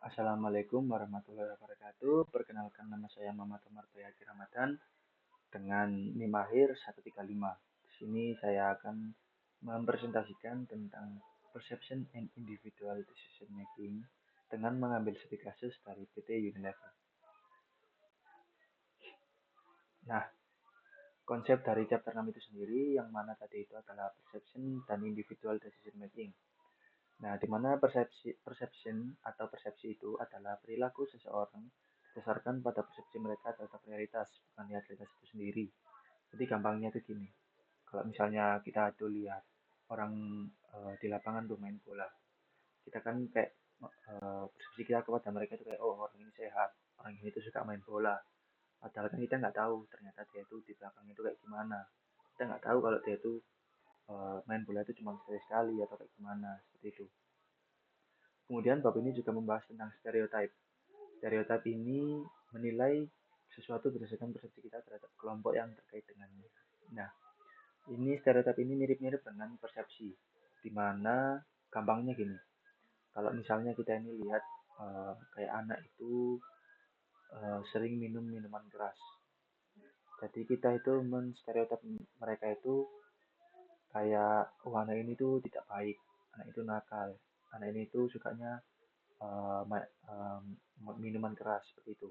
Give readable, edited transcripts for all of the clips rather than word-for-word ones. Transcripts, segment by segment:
Assalamualaikum warahmatullahi wabarakatuh. Perkenalkan nama saya Muhammad Umar Bayaki Ramadan dengan NIM akhir 135. Di sini saya akan mempresentasikan tentang Perception and Individual Decision Making dengan mengambil studi kasus dari PT Unilever. Nah, konsep dari chapter 6 itu sendiri yang mana tadi itu adalah Perception dan Individual Decision Making. Nah, di mana perception atau persepsi itu adalah perilaku seseorang berdasarkan pada persepsi mereka terhadap realitas, bukan realitas itu sendiri. Jadi gampangnya itu gini, kalau misalnya kita tuh lihat orang di lapangan tuh main bola, kita kan kayak persepsi kita kepada mereka itu kayak, oh orang ini sehat, orang ini tuh suka main bola. Padahal kan kita nggak tahu ternyata dia itu di belakang itu kayak gimana. Kita nggak tahu kalau dia itu main bola itu cuma sekali-sekali atau kayak gimana, seperti itu. Kemudian bab ini juga membahas tentang stereotip. Stereotip ini menilai sesuatu berdasarkan persepsi kita terhadap kelompok yang terkait dengannya. Nah, ini stereotip ini mirip-mirip dengan persepsi, di mana gampangnya gini. Kalau misalnya kita ini lihat kayak anak itu sering minum minuman keras. Jadi kita itu menstereotip mereka itu kayak, oh anak ini tuh tidak baik, anak itu nakal, anak ini tuh sukanya uh, minuman keras seperti itu.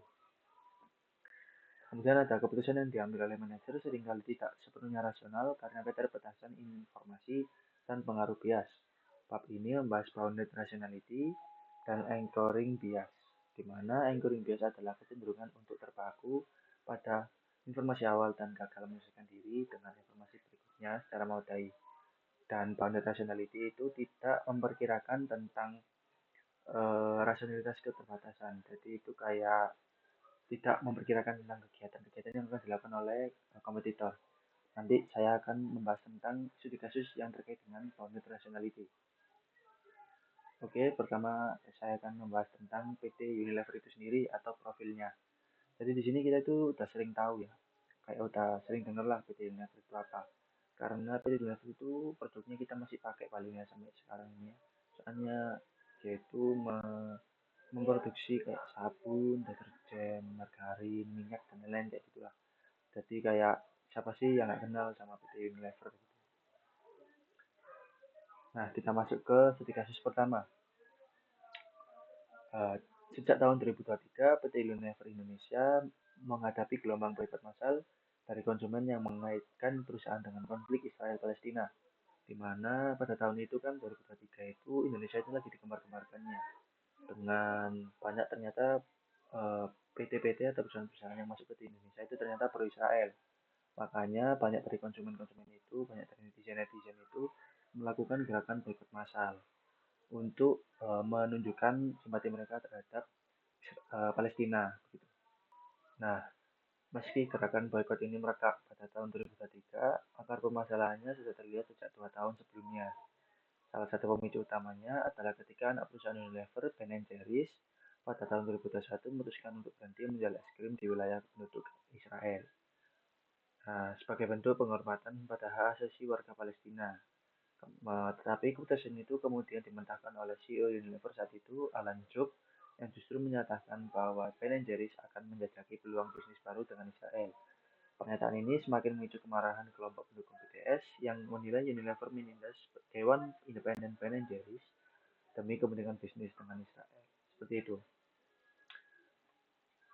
Kemudian ada keputusan yang diambil oleh manajer seringkali tidak sepenuhnya rasional karena keterbatasan informasi dan pengaruh bias. Bab ini membahas bounded rationality dan anchoring bias, di mana anchoring bias adalah kecenderungan untuk terpaku pada informasi awal dan gagal menyesuaikan diri dengan informasi berikutnya secara memadai. Dan bounded rationality itu tidak memperkirakan tentang rasionalitas keterbatasan. Jadi itu kayak tidak memperkirakan tentang kegiatan-kegiatan yang akan dilakukan oleh kompetitor. Nanti saya akan membahas tentang studi kasus yang terkait dengan bounded rationality. Oke, pertama saya akan membahas tentang PT Unilever itu sendiri atau profilnya. Jadi di sini kita itu udah sering tahu ya, kayak udah sering dengar lah PT Unilever itu apa. Karena PT Unilever itu produknya kita masih pakai palingnya sampai sekarang ini ya. Soalnya dia itu memproduksi kayak sabun, deterjen, margarin, minyak dan lain-lain kayak gitulah. Jadi kayak siapa sih yang nggak kenal sama PT Unilever gitu. Nah, kita masuk ke studi kasus pertama. Uh, Sejak tahun 2023, PT Unilever Indonesia menghadapi gelombang boikot massal dari konsumen yang mengaitkan perusahaan dengan konflik Israel-Palestina. Di mana pada tahun itu kan 2023 itu Indonesia itu lagi digembar-gembarkannya dengan banyak ternyata PT-PT atau perusahaan-perusahaan yang masuk ke Indonesia itu ternyata pro Israel. Makanya banyak dari konsumen-konsumen itu, banyak dari netizen-netizen itu melakukan gerakan boikot massal untuk menunjukkan simpati mereka terhadap Palestina. Gitu. Nah, meski gerakan boikot ini merekak pada tahun 2023, akar permasalahannya sudah terlihat sejak 2 tahun sebelumnya. Salah satu pemicu utamanya adalah ketika anak perusahaan Unilever, Ben Jerry's, pada tahun 2021 memutuskan untuk berhenti menjual es krim di wilayah penduduk Israel. Nah, sebagai bentuk penghormatan pada hak asasi warga Palestina. Tetapi keputusan itu kemudian dimentahkan oleh CEO Unilever saat itu, Alan Job, yang justru menyatakan bahwa Ben Jerry's akan menjajaki peluang bisnis baru dengan Israel. Pernyataan ini semakin memicu kemarahan kelompok pendukung BDS yang menilai Unilever menindas Dewan Independen Ben Jerry's demi kepentingan bisnis dengan Israel. Seperti itu.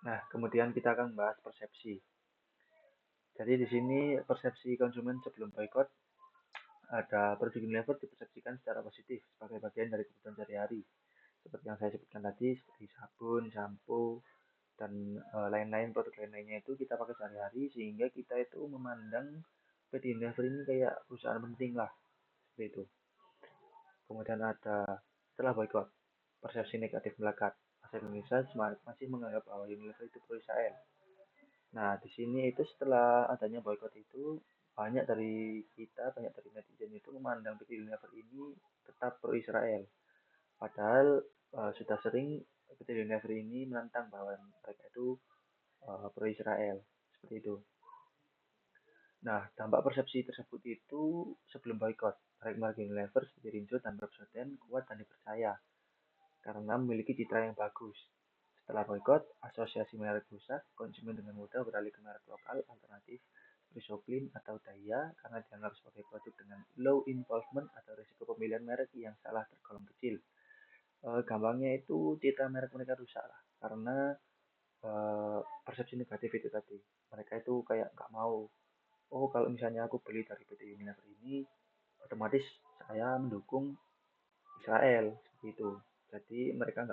Nah, kemudian kita akan membahas persepsi. Jadi di sini persepsi konsumen sebelum boykot ada produk Unilever dipersepsikan secara positif sebagai bagian dari kebutuhan sehari-hari. Seperti yang saya sebutkan tadi, seperti sabun, shampoo, dan lain-lain produk lain-lainnya itu kita pakai sehari-hari sehingga kita itu memandang PT Unilever ini kayak perusahaan penting lah, seperti itu. Kemudian ada setelah boykot, persepsi negatif melekat. Masyarakat Indonesia masih menganggap bahwa Unilever itu pro Israel. Nah, di sini itu setelah adanya boykot itu banyak dari kita, banyak dari netizen itu memandang PT Unilever ini tetap pro Israel. Padahal sudah sering PT Unilever ini menentang bahwa mereka itu pro Israel. Seperti itu. Nah, dampak persepsi tersebut itu sebelum boykot, merek Unilever seperti Rinso dan Rob Soden kuat dan dipercaya. karena memiliki citra yang bagus. Setelah boykot, asosiasi merek rusak, konsumen dengan mudah beralih ke merek lokal alternatif seperti Soklin atau Daya karena dianggap sebagai produk dengan low involvement atau risiko pemilihan merek yang salah tergolong kecil. Gampangnya itu citra merek mereka rusak lah, karena persepsi negatif itu tadi. Mereka itu kayak nggak mau, oh kalau misalnya aku beli dari PT Unilever ini, otomatis saya mendukung Israel seperti itu. Jadi mereka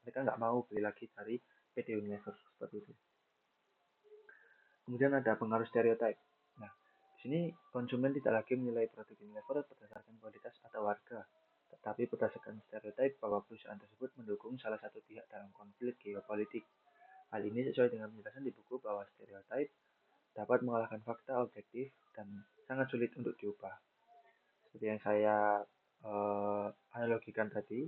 nggak mau beli lagi dari PT Unilever seperti itu. Kemudian ada pengaruh stereotype. Nah, di sini konsumen tidak lagi menilai produk Unilever berdasarkan kualitas atau harga, tetapi berdasarkan stereotype bahwa perusahaan tersebut mendukung salah satu pihak dalam konflik geopolitik. Hal ini sesuai dengan penjelasan di buku bahwa stereotype dapat mengalahkan fakta objektif dan sangat sulit untuk diubah. Seperti yang saya analogikan tadi,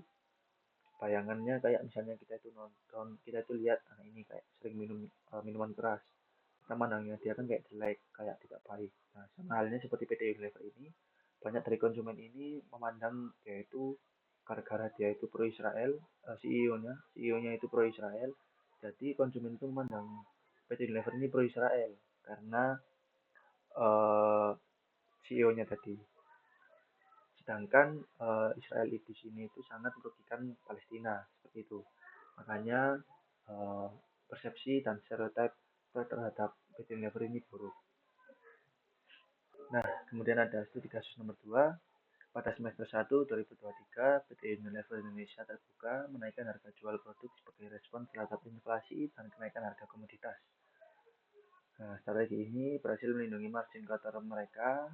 bayangannya kayak misalnya kita itu nonton, kita itu lihat anak ini kayak sering minum minuman keras. Kita mandangnya dia kan kayak jelek, kayak tidak baik. Nah, sama halnya seperti PT Unilever ini, banyak dari konsumen ini memandang dia itu gara-gara dia itu pro Israel, CEO-nya itu pro Israel. Jadi konsumen itu memandang PT Unilever ini pro Israel karena CEO-nya tadi. Sedangkan Israel di sini itu sangat merugikan Palestina seperti itu. Makanya eh, persepsi dan stereotip terhadap PT Unilever ini buruk. Nah, kemudian ada studi kasus nomor 2. Pada semester 1 2023, PT Unilever Indonesia terbuka menaikkan harga jual produk sebagai respon terhadap inflasi dan kenaikan harga komoditas. Nah, strategi ini berhasil melindungi margin kotor mereka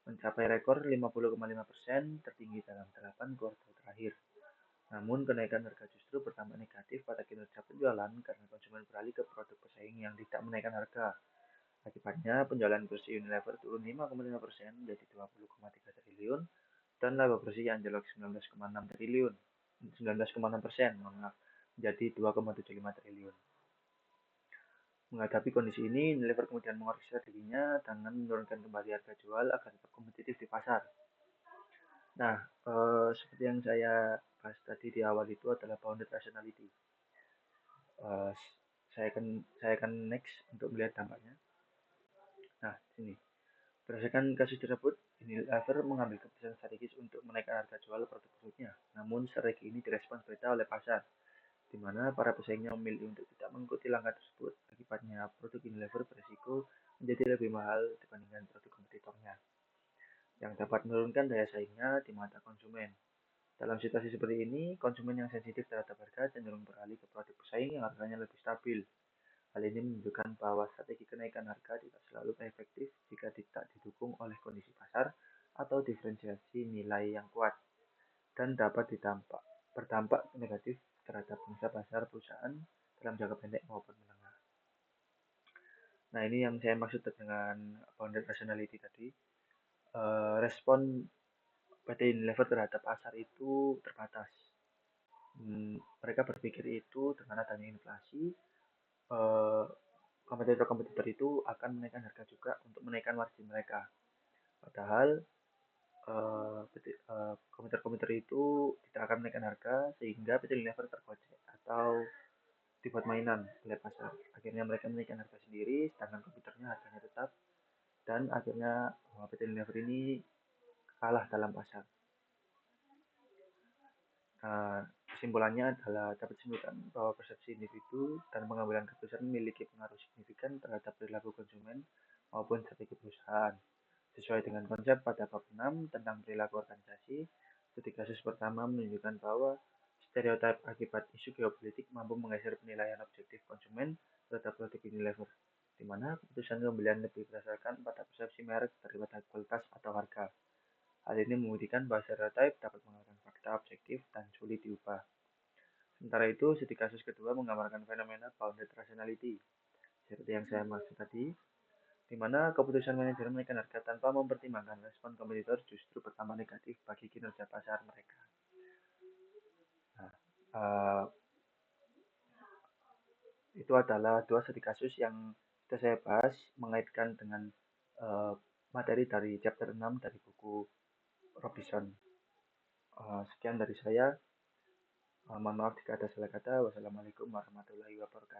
mencapai rekor 50,5% tertinggi dalam 8 kuartal terakhir. Namun, kenaikan harga justru berdampak negatif pada kinerja penjualan karena konsumen beralih ke produk pesaing yang tidak menaikkan harga. Akibatnya, penjualan bersih Unilever turun 5,5% menjadi 20,3 triliun dan laba bersih anjlok 19,6 persen, menjadi 2,75 triliun. Menghadapi kondisi ini, Unilever kemudian mengoreksi strateginya dengan menurunkan kembali harga jual agar tetap kompetitif di pasar. Nah, seperti yang saya bahas tadi di awal itu adalah bounded rationality. Uh, saya akan next untuk melihat dampaknya. Nah, sini. Berdasarkan kasus tersebut, Unilever mengambil keputusan strategis untuk menaikkan harga jual produk-produknya. Namun, strategi ini direspons berbeda oleh pasar, di mana para pesaingnya memilih untuk tidak mengikuti langkah tersebut. Akibatnya, produk Unilever berisiko menjadi lebih mahal dibandingkan produk kompetitornya, yang dapat menurunkan daya saingnya di mata konsumen. Dalam situasi seperti ini, konsumen yang sensitif terhadap harga cenderung beralih ke produk pesaing yang harganya lebih stabil. Hal ini menunjukkan bahwa strategi kenaikan harga tidak selalu efektif jika tidak didukung oleh kondisi pasar atau diferensiasi nilai yang kuat dan dapat berdampak negatif terhadap pangsa pasar perusahaan dalam jangka pendek maupun menengah. Nah, ini yang saya maksud dengan bounded rationality tadi. Respon PT Unilever terhadap pasar itu terbatas. Mereka berpikir itu dengan adanya inflasi, kompetitor-kompetitor itu akan menaikkan harga juga untuk menaikkan margin mereka. Padahal komputer-komputer itu tidak akan menaikkan harga sehingga PT Unilever tergocek atau dibuat mainan oleh pasar. Akhirnya mereka menaikkan harga sendiri, sedangkan komputernya harganya tetap, dan akhirnya PT Unilever ini kalah dalam pasar. Kesimpulannya adalah dapat disimpulkan bahwa persepsi individu dan pengambilan keputusan memiliki pengaruh signifikan terhadap perilaku konsumen maupun strategi perusahaan. Sesuai dengan konsep pada bab 6 tentang perilaku organisasi, studi kasus pertama menunjukkan bahwa stereotip akibat isu geopolitik mampu menggeser penilaian objektif konsumen terhadap produk Unilever, di mana keputusan pembelian lebih berdasarkan pada persepsi merek daripada kualitas atau harga. Hal ini membuktikan bahwa stereotip dapat mengalahkan fakta objektif dan sulit diubah. Sementara itu, studi kasus kedua menggambarkan fenomena bounded rationality, seperti yang saya maksud tadi, di mana keputusan manajer menaikkan harga tanpa mempertimbangkan respon kompetitor justru berdampak negatif bagi kinerja pasar mereka. Nah, itu adalah dua studi kasus yang sudah saya bahas mengaitkan dengan materi dari chapter 6 dari buku Robinson. Sekian dari saya. Mohon maaf jika ada salah kata. Wassalamualaikum warahmatullahi wabarakatuh.